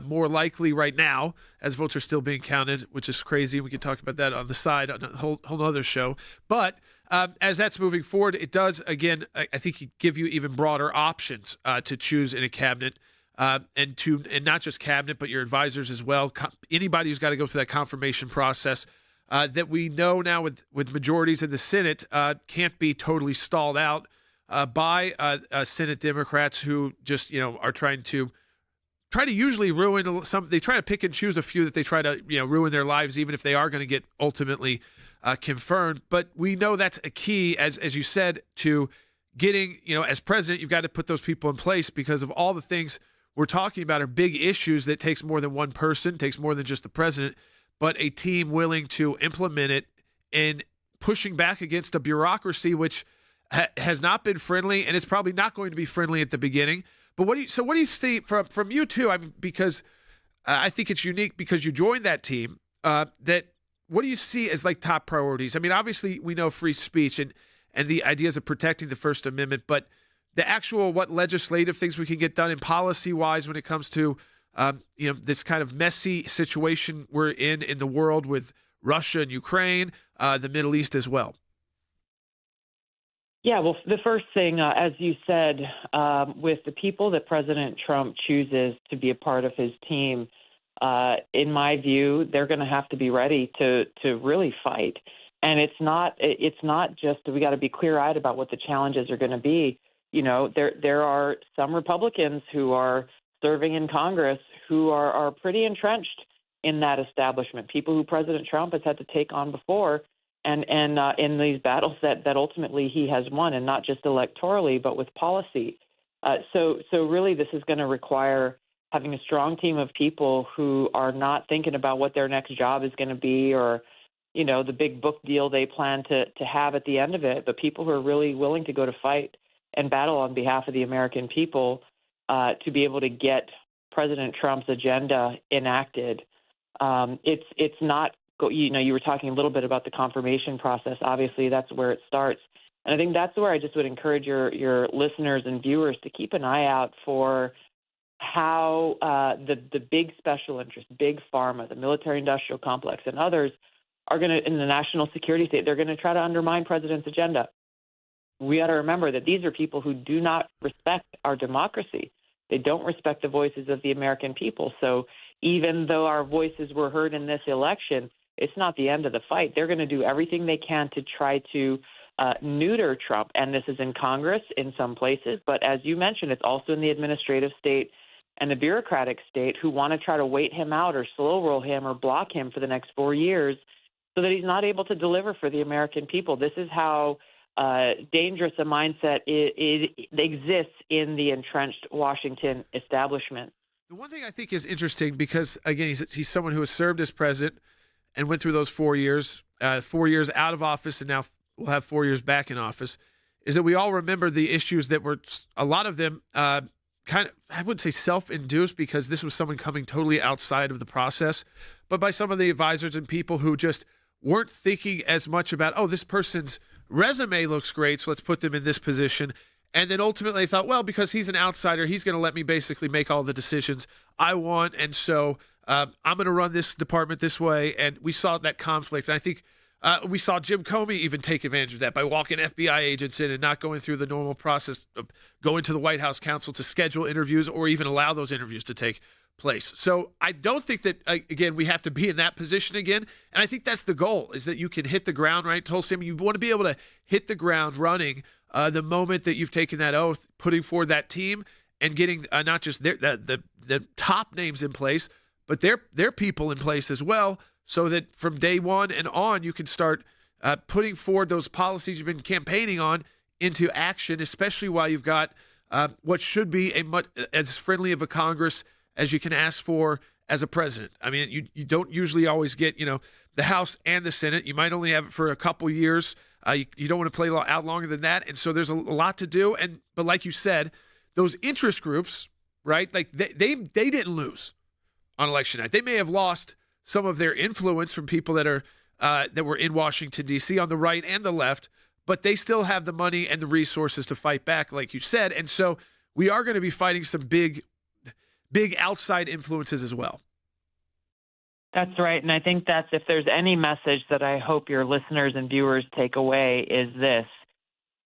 more likely right now as votes are still being counted, which is crazy. We could talk about that on the side on a whole other show. But as that's moving forward, it does, again, I think, give you even broader options to choose in a cabinet. And not just cabinet, but your advisors as well. Anybody who's got to go through that confirmation process that we know now with majorities in the Senate can't be totally stalled out by Senate Democrats who just are trying to usually ruin some. They try to pick and choose a few that they try to ruin their lives, even if they are going to get ultimately confirmed. But we know that's a key, as you said, to getting as president. You've got to put those people in place because of all the things we're talking about are big issues that takes more than one person, takes more than just the president, but a team willing to implement it and pushing back against a bureaucracy which has not been friendly and is probably not going to be friendly at the beginning. But what do you see from you too? I mean, because I think it's unique because you joined that team. That what do you see as like top priorities? I mean, obviously we know free speech and the ideas of protecting the First Amendment, but the actual what legislative things we can get done in policy-wise when it comes to this kind of messy situation we're in the world with Russia and Ukraine, the Middle East as well. Yeah, well, the first thing, as you said, with the people that President Trump chooses to be a part of his team, in my view, they're going to have to be ready to really fight. And it's not just we got to be clear-eyed about what the challenges are going to be. There are some Republicans who are serving in Congress who are pretty entrenched in that establishment, people who President Trump has had to take on before and in these battles that ultimately he has won, and not just electorally, but with policy. So really this is going to require having a strong team of people who are not thinking about what their next job is going to be or the big book deal they plan to have at the end of it, but people who are really willing to go to fight and battle on behalf of the American people to be able to get President Trump's agenda enacted. It's not, you were talking a little bit about the confirmation process. Obviously, that's where it starts. And I think that's where I just would encourage your listeners and viewers to keep an eye out for how the big special interests, big pharma, the military-industrial complex, and others are going to, in the national security state, they're going to try to undermine President's agenda. We got to remember that these are people who do not respect our democracy. They don't respect the voices of the American people. So even though our voices were heard in this election, it's not the end of the fight. They're going to do everything they can to try to neuter Trump. And this is in Congress in some places. But as you mentioned, it's also in the administrative state and the bureaucratic state who want to try to wait him out or slow roll him or block him for the next 4 years so that he's not able to deliver for the American people. This is how dangerous a mindset it exists in the entrenched Washington establishment. The one thing I think is interesting because, again, he's someone who has served as president and went through those 4 years, 4 years out of office, and now we'll have 4 years back in office, is that we all remember the issues that were, a lot of them kind of, I wouldn't say self-induced because this was someone coming totally outside of the process, but by some of the advisors and people who just weren't thinking as much about, oh, this person's resume looks great, so let's put them in this position. And then ultimately thought, well, because he's an outsider, he's going to let me basically make all the decisions I want. And so I'm going to run this department this way. And we saw that conflict. And I think we saw Jim Comey even take advantage of that by walking FBI agents in and not going through the normal process of going to the White House counsel to schedule interviews or even allow those interviews to take place. So I don't think that, again, we have to be in that position again. And I think that's the goal, is that you can hit the ground, right? Tulsi, I mean, you want to be able to hit the ground running the moment that you've taken that oath, putting forward that team and getting not just the top names in place, but their people in place as well, so that from day one and on, you can start putting forward those policies you've been campaigning on into action, especially while you've got what should be as friendly of a Congress as you can ask for as a president. I mean, you don't usually always get, the House and the Senate. You might only have it for a couple years. You don't want to play out longer than that. And so there's a lot to do. But like you said, those interest groups, right? Like they didn't lose on election night. They may have lost some of their influence from people that were in Washington, D.C. on the right and the left, but they still have the money and the resources to fight back, like you said. And so we are going to be fighting some big outside influences as well. That's right. And I think that's, if there's any message that I hope your listeners and viewers take away, is this: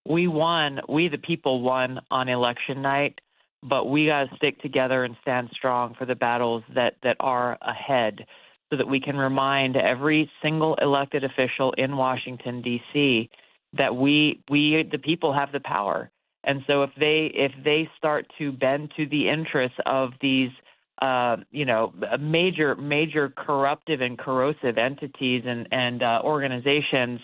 we the people won on election night, but we got to stick together and stand strong for the battles that are ahead. so that we can remind every single elected official in Washington, D.C., that we the people have the power. And so if they start to bend to the interests of these major corruptive and corrosive entities and organizations,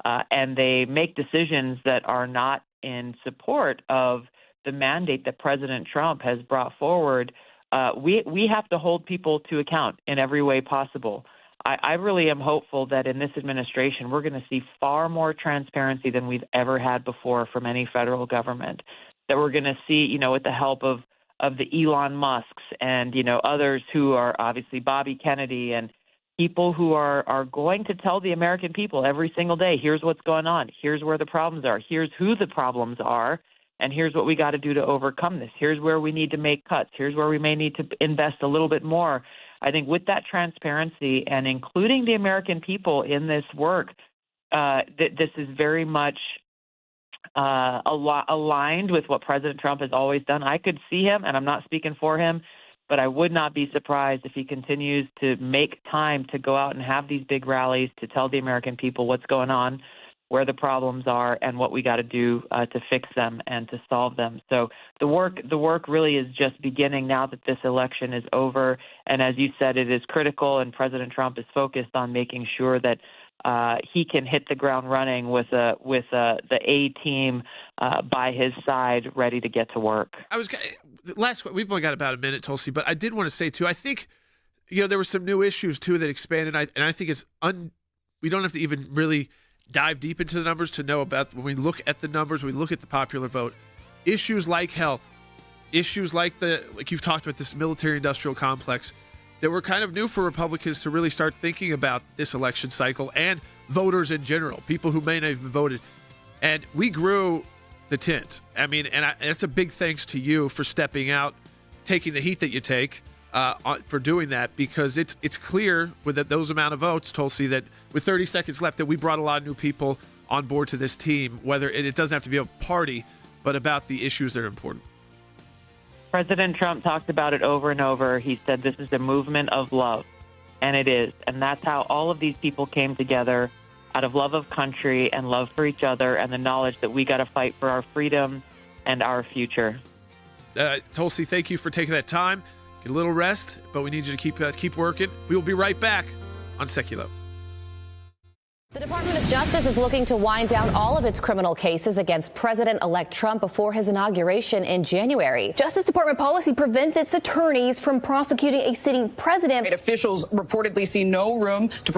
and they make decisions that are not in support of the mandate that President Trump has brought forward, we have to hold people to account in every way possible. I really am hopeful that in this administration, we're going to see far more transparency than we've ever had before from any federal government, that we're going to see, with the help of the Elon Musks and, others who are obviously Bobby Kennedy and people who are going to tell the American people every single day, here's what's going on, here's where the problems are, here's who the problems are, and here's what we got to do to overcome this. Here's where we need to make cuts. Here's where we may need to invest a little bit more. I think with that transparency and including the American people in this work, this is very much aligned with what President Trump has always done. I could see him, and I'm not speaking for him, but I would not be surprised if he continues to make time to go out and have these big rallies to tell the American people what's going on, where the problems are, and what we got to do to fix them and to solve them. So the work really is just beginning now that this election is over. And as you said, it is critical, and President Trump is focused on making sure that he can hit the ground running with the A team by his side, ready to get to work. We've only got about a minute, Tulsi, but I did want to say too, I think there were some new issues too that expanded, and I think we don't have to even really dive deep into the numbers to know about, when we look at the numbers, we look at the popular vote, issues like health, issues like you've talked about, this military-industrial complex, that were kind of new for Republicans to really start thinking about this election cycle, and voters in general, people who may not have voted. And we grew the tint. I mean, and it's a big thanks to you for stepping out, taking the heat that you take, for doing that, because it's clear with those amount of votes, Tulsi, that with 30 seconds left, that we brought a lot of new people on board to this team, whether it doesn't have to be a party, but about the issues that are important. President Trump talked about it over and over. He said this is a movement of love, and it is. And that's how all of these people came together, out of love of country and love for each other and the knowledge that we got to fight for our freedom and our future. Tulsi, thank you for taking that time. Get a little rest, but we need you to keep working. We will be right back on Sekulow. The Department of Justice is looking to wind down all of its criminal cases against President-elect Trump before his inauguration in January. Justice Department policy prevents its attorneys from prosecuting a sitting president. Officials reportedly see no room to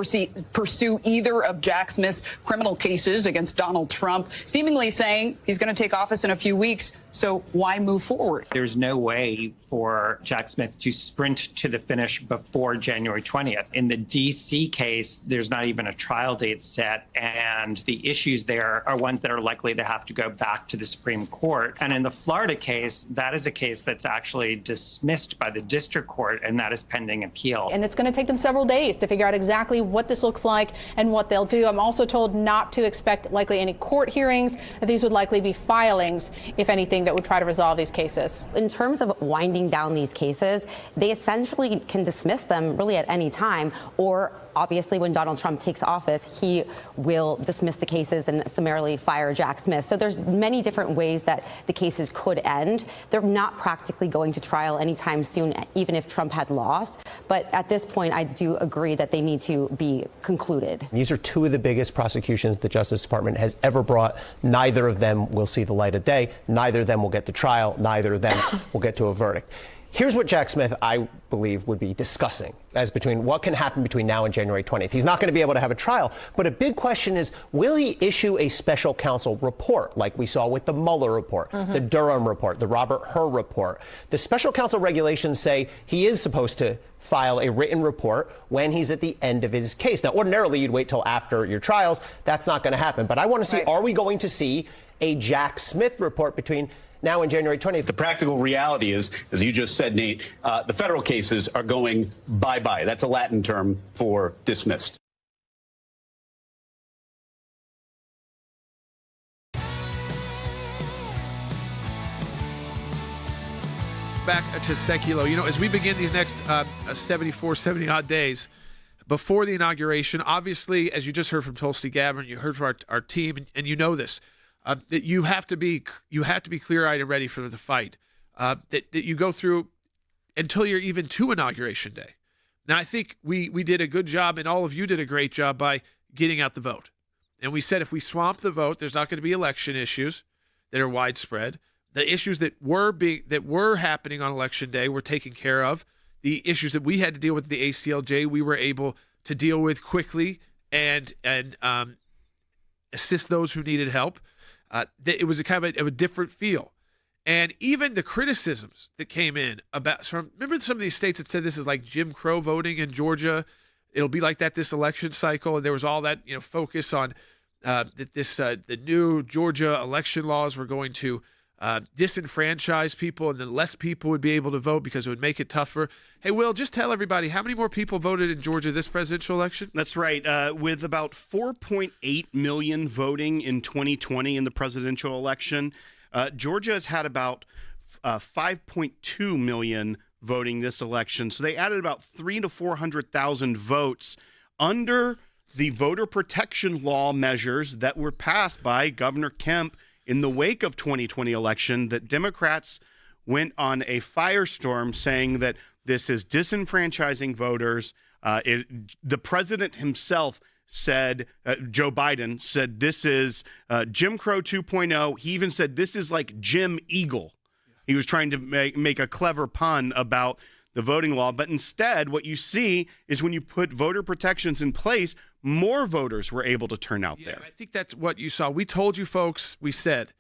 pursue either of Jack Smith's criminal cases against Donald Trump, seemingly saying he's going to take office in a few weeks. So why move forward? There's no way for Jack Smith to sprint to the finish before January 20th. In the D.C. case, there's not even a trial date set, and the issues there are ones that are likely to have to go back to the Supreme Court. And in the Florida case, that is a case that's actually dismissed by the district court, and that is pending appeal. And it's going to take them several days to figure out exactly what this looks like and what they'll do. I'm also told not to expect likely any court hearings, that these would likely be filings, if anything, that would try to resolve these cases. In terms of winding down these cases, they essentially can dismiss them really at any time, or obviously when Donald Trump takes office, he will dismiss the cases and summarily fire Jack Smith. So there's many different ways that the cases could end. They're not practically going to trial anytime soon, even if Trump had lost. But at this point, I do agree that they need to be concluded. These are two of the biggest prosecutions the Justice Department has ever brought. Neither of them will see the light of day. Neither of them will get to trial. Neither of them will get to a verdict. Here's what Jack Smith, I believe, would be discussing as between what can happen between now and January 20th. He's not going to be able to have a trial, but a big question is, will he issue a special counsel report like we saw with the Mueller report, the Durham report, the Robert Hur report? The special counsel regulations say he is supposed to file a written report when he's at the end of his case. Now, ordinarily, you'd wait till after your trials. That's not going to happen. But I want to see, are we going to see a Jack Smith report between now and January 20th? The practical reality is, as you just said, Nate, the federal cases are going bye-bye. That's a Latin term for dismissed. Back to Sekulow. As we begin these next 70 odd days, before the inauguration. Obviously, as you just heard from Tulsi Gabbard, you heard from our team, and you know this, that you have to be clear-eyed and ready for the fight. That you go through until you're even to Inauguration Day. Now, I think we did a good job, and all of you did a great job by getting out the vote. And we said if we swamp the vote, there's not going to be election issues that are widespread. The issues that were happening on Election Day were taken care of. The issues that we had to deal with the ACLJ, we were able to deal with quickly and assist those who needed help. It was a kind of a different feel. And even the criticisms that came in remember some of these states that said this is like Jim Crow voting in Georgia. It'll be like that this election cycle. And there was all that focus on that the new Georgia election laws were going to disenfranchise people, and then less people would be able to vote because it would make it tougher. Hey, Will, just tell everybody how many more people voted in Georgia this presidential election? That's right. With about 4.8 million voting in 2020 in the presidential election, Georgia has had about 5.2 million voting this election. So they added about 300,000 to 400,000 votes under the voter protection law measures that were passed by Governor Kemp in the wake of 2020 election, that Democrats went on a firestorm saying that this is disenfranchising voters. The president himself said, Joe Biden said, this is Jim Crow 2.0. He even said this is like Jim Eagle. He was trying to make a clever pun about the voting law. But instead, what you see is when you put voter protections in place, more voters were able to turn out there. I think that's what you saw. We told you folks, we said,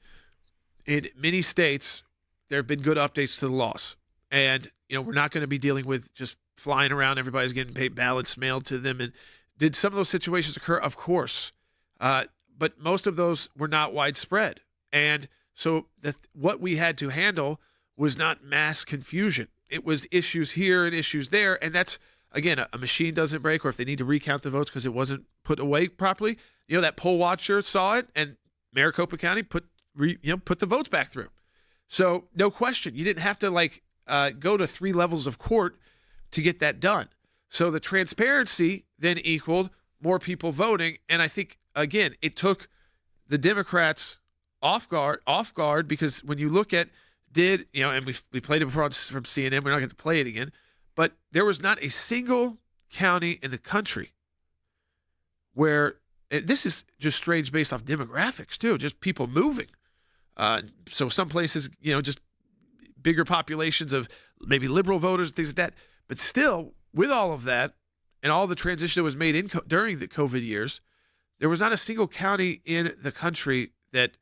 in many states, there have been good updates to the laws. And, we're not going to be dealing with just flying around. Everybody's getting paid ballots mailed to them. And did some of those situations occur? Of course. But most of those were not widespread. And so what we had to handle was not mass confusion. It was issues here and issues there. And that's, again, a machine doesn't break, or if they need to recount the votes because it wasn't put away properly. That poll watcher saw it, and Maricopa County put the votes back through. So no question, you didn't have to go to 3 levels of court to get that done. So the transparency then equaled more people voting, and I think again it took the Democrats off guard because when you look at and we played it before from CNN, we're not going to play it again, but there was not a single county in the country where this is just strange based off demographics too, just people moving. So some places, just bigger populations of maybe liberal voters and things like that. But still, with all of that and all the transition that was made during the COVID years, there was not a single county in the country that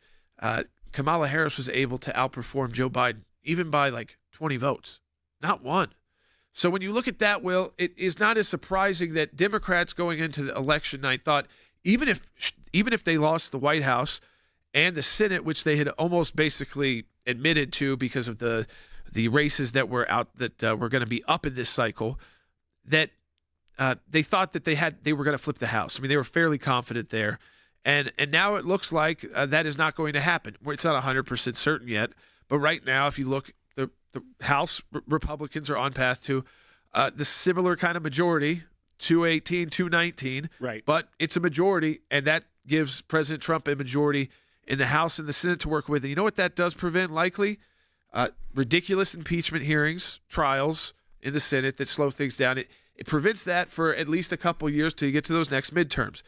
Kamala Harris was able to outperform Joe Biden, even by 20 votes. Not one. So when you look at that, Will, it is not as surprising that Democrats going into the election night thought even if they lost the White House and the Senate, which they had almost basically admitted to because of the races that were out that were going to be up in this cycle, that they thought that they were going to flip the House. I mean, they were fairly confident there. And now it looks like that is not going to happen. It's not 100% certain yet. But right now, if you look, the House Republicans are on path to the similar kind of majority, 218, 219. Right. But it's a majority, and that gives President Trump a majority in the House and the Senate to work with. And you know what that does prevent, likely? Ridiculous impeachment hearings, trials in the Senate that slow things down. It prevents that for at least a couple years till you get to those next midterms.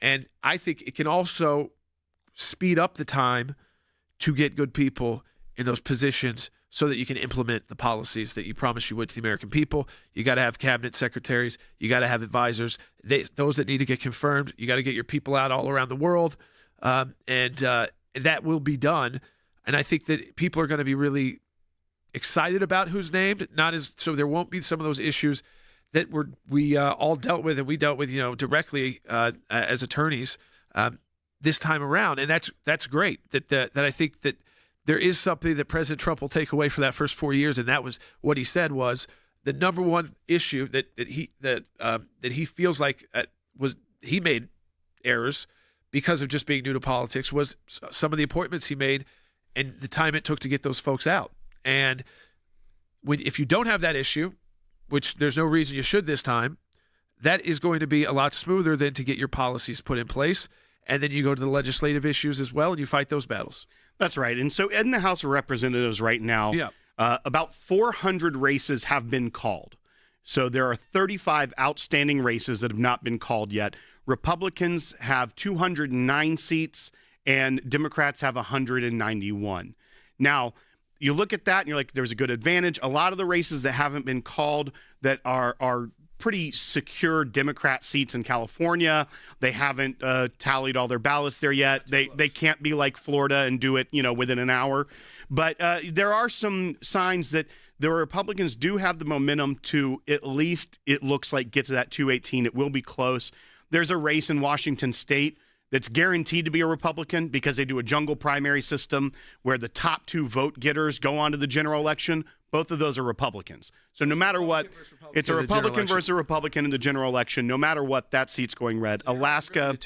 And I think it can also speed up the time to get good people in those positions so that you can implement the policies that you promised you would to the American people. You got to have cabinet secretaries. You got to have advisors. Those that need to get confirmed, you got to get your people out all around the world. And that will be done. And I think that people are going to be really excited about who's named, so there won't be some of those issues that we all dealt with, and we dealt with, directly as attorneys this time around, and that's great. That I think that there is something that President Trump will take away for that first 4 years, and that was what he said was the number one issue that he feels like he made errors because of just being new to politics was some of the appointments he made and the time it took to get those folks out. And if you don't have that issue, which there's no reason you should this time, that is going to be a lot smoother than to get your policies put in place. And then you go to the legislative issues as well, and you fight those battles. That's right. And so in the House of Representatives right now, about 400 races have been called. So there are 35 outstanding races that have not been called yet. Republicans have 209 seats, and Democrats have 191. Now, you look at that and you're like, there's a good advantage. A lot of the races that haven't been called that are pretty secure Democrat seats in California. They haven't tallied all their ballots there yet. They can't be like Florida and do it, within an hour. But there are some signs that the Republicans do have the momentum to at least, it looks like, get to that 218. It will be close. There's a race in Washington State that's guaranteed to be a Republican because they do a jungle primary system where the top 2 vote getters go on to the general election. Both of those are Republicans. So no matter what, it's a Republican versus a Republican in the general election. No matter what, that seat's going red. Alaska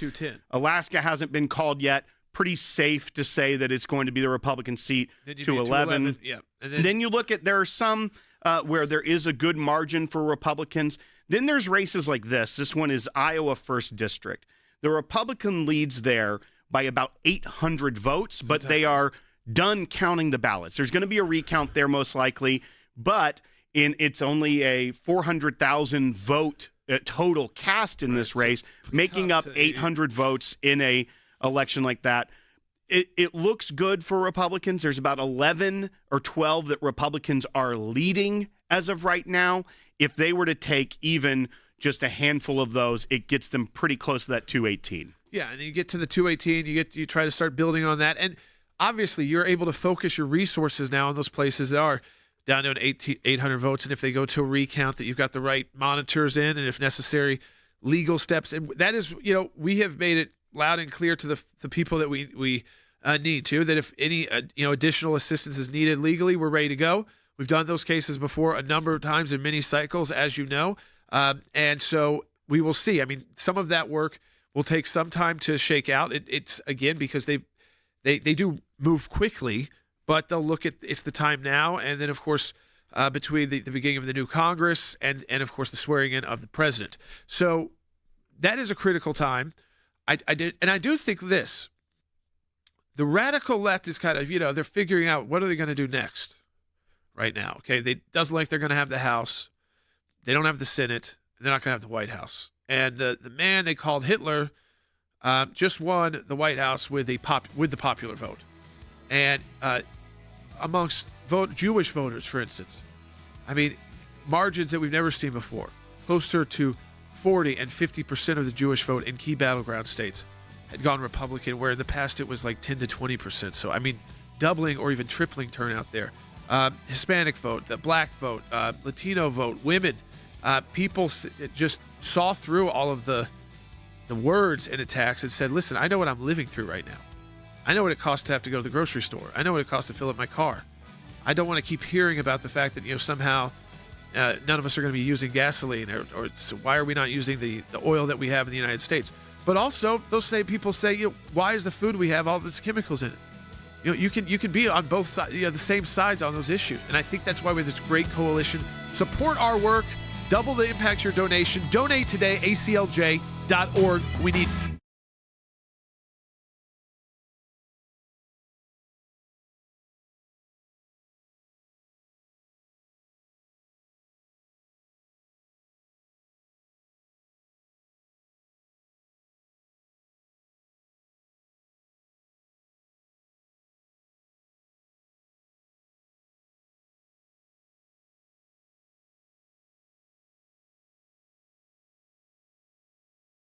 hasn't been called yet. Pretty safe to say that it's going to be the Republican seat to 11. Yeah. And then you look at, there are some where there is a good margin for Republicans. Then there's races like this. This one is Iowa 1st District. The Republican leads there by about 800 votes, but they are done counting the ballots. There's going to be a recount there most likely, but it's only a 400,000 vote total cast in this race, making up 800 votes in a election like that. It looks good for Republicans. There's about 11 or 12 that Republicans are leading as of right now. If they were to take even just a handful of those, it gets them pretty close to that 218. Yeah, and then you get to the 218, you try to start building on that. And obviously, you're able to focus your resources now on those places that are down to an 800 votes. And if they go to a recount, that you've got the right monitors in, and if necessary, legal steps. And that is, we have made it loud and clear to the people that we need to, that if any additional assistance is needed legally, we're ready to go. We've done those cases before a number of times in many cycles, as you know. And so we will see. I mean, some of that work will take some time to shake out. It's again, because they do move quickly, but they'll look at, it's the time now. And then, of course, between the beginning of the new Congress and of course, the swearing in of the president. So that is a critical time. I do think this, the radical left is kind of, they're figuring out what are they going to do next right now. Okay. It doesn't like they're going to have the House. They don't have the Senate. They're not going to have the White House. And the man they called Hitler just won the White House with the popular vote. And amongst Jewish voters, for instance, I mean, margins that we've never seen before, closer to 40 and 50% of the Jewish vote in key battleground states had gone Republican, where in the past it was like 10 to 20%. So, I mean, doubling or even tripling turnout there. Hispanic vote, the black vote, Latino vote, women. People just saw through all of the words and attacks and said, listen, I know what I'm living through right now. I know what it costs to have to go to the grocery store. I know what it costs to fill up my car. I don't want to keep hearing about the fact that, somehow none of us are going to be using gasoline, or so why are we not using the oil that we have in the United States? But also, those same people say, why is the food we have all these chemicals in it? You can be on both sides, the same sides on those issues. And I think that's why we have this great coalition. Support our work. Double the impact your donation. Donate today, aclj.org. We need